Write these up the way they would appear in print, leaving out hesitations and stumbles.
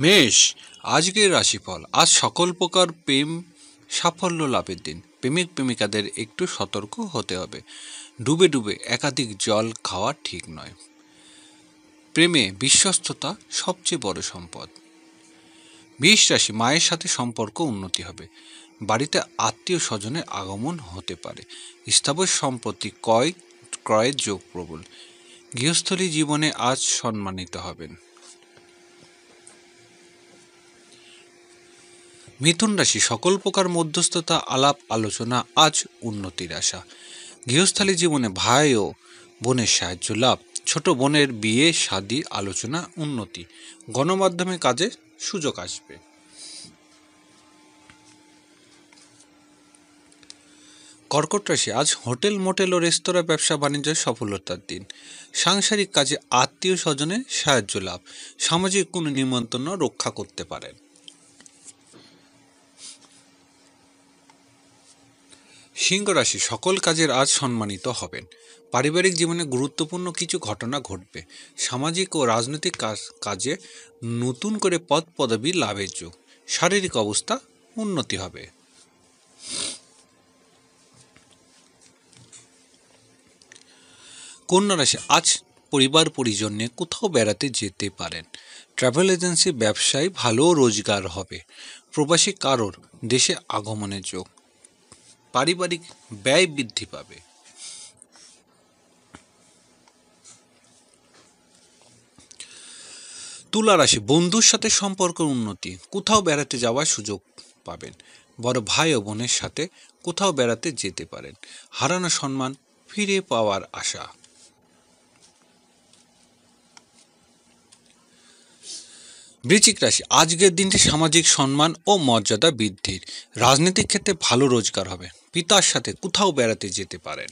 মেষ, আজকের রাশিফল। আজ সকল প্রকার প্রেম সাফল্য লাভের দিন। প্রেমিক প্রেমিকাদের একটু সতর্ক হতে হবে। ডুবে ডুবে একাধিক জল খাওয়া ঠিক নয়। প্রেমে বিশ্বস্ততা সবচেয়ে বড় সম্পদ। বৃষ রাশি, মায়ের সাথে সম্পর্ক উন্নতি হবে। বাড়িতে আত্মীয় স্বজনের আগমন হতে পারে। স্থাবর সম্পত্তি ক্রয়ের যোগ প্রবল। গৃহস্থলী জীবনে আজ সম্মানিত হবেন। মিথুন রাশি, সকল প্রকার মধ্যস্থতা আলাপ আলোচনা আজ উন্নতির আশা। গৃহস্থালী জীবনে ভাই ও বোনের সাহায্য লাভ। ছোট বোনের বিয়ে শাদী আলোচনা উন্নতি। গণমাধ্যমে কাজে সুযোগ আসবে। কর্কট রাশি, আজ হোটেল মোটেল ও রেস্তোরাঁ ব্যবসা বাণিজ্যের সফলতার দিন। সাংসারিক কাজে আত্মীয় স্বজনের সাহায্য লাভ। সামাজিক কোনো নিমন্ত্রণ রক্ষা করতে পারেন। সিংহ রাশি, সকল কাজের আজ সম্মানিত হবেন। পারিবারিক জীবনে গুরুত্বপূর্ণ কিছু ঘটনা ঘটবে। সামাজিক ও রাজনৈতিক কাজে নতুন করে পদ পদবি লাভের যোগ। শারীরিক অবস্থা উন্নতি হবে। কন্যা রাশি, আজ পরিবার পরিজন নিয়ে কোথাও বেড়াতে যেতে পারেন। ট্রাভেল এজেন্সি ব্যবসায় ভালো রোজগার হবে। প্রবাসী কারোর দেশে আগমনের যোগ। পারিবারিক ব্যয় বৃদ্ধি পাবে। তুলা রাশি, বন্ধুর সাথে সম্পর্ক উন্নতি। কোথাও বেড়াতে যাওয়ার সুযোগ পাবেন। বড় ভাই ও বোনের সাথে কোথাও বেড়াতে যেতে পারেন। হারানো সম্মান ফিরে পাওয়ার আশা। বৃশ্চিক রাশি, আজকের দিনটি সামাজিক সম্মান ও মর্যাদা বৃদ্ধির। রাজনৈতিক ক্ষেত্রে ভালো রোজগার হবে। পিতার সাথে কোথাও বেড়াতে যেতে পারেন।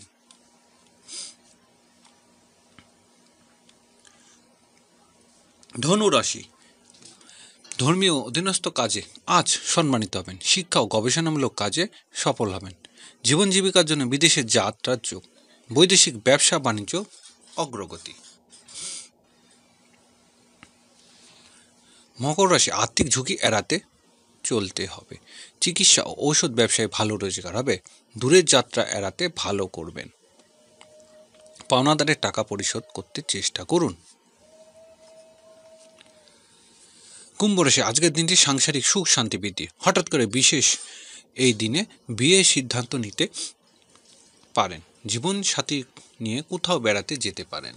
ধনু রাশি, ধর্মীয় অধীনস্থ কাজে আজ সম্মানিত হবেন। শিক্ষা ও গবেষণামূলক কাজে সফল হবেন। জীবন জীবিকার জন্য বিদেশে যাত্রার যোগ। বৈদেশিক ব্যবসা বাণিজ্য অগ্রগতি। মকর রাশি, আর্থিক ঝুঁকি এড়াতে চলতে হবে। চিকিৎসা ও ঔষধ ব্যবসায় ভালো রোজগার হবে। দূরের যাত্রা এড়াতে ভালো করবেন। পাওনাদারের টাকা পরিশোধ করতে চেষ্টা করুন। কুম্ভ রাশি, আজকের দিনটি সাংসারিক সুখ শান্তি বৃদ্ধি। হঠাৎ করে বিশেষ এই দিনে বিয়ের সিদ্ধান্ত নিতে পারেন। জীবন সাথী নিয়ে কোথাও বেড়াতে যেতে পারেন।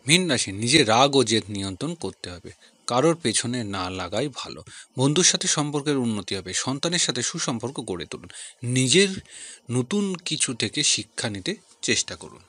মীন রাশি, নিজের রাগ ও জেদ নিয়ন্ত্রণ করতে হবে। কারোর পেছনে না লাগাই ভালো। বন্ধুর সাথে সম্পর্কের উন্নতি হবে। সন্তানের সাথে সুসম্পর্ক গড়ে তুলুন। নিজের নতুন কিছু থেকে শিক্ষা নিতে চেষ্টা করুন।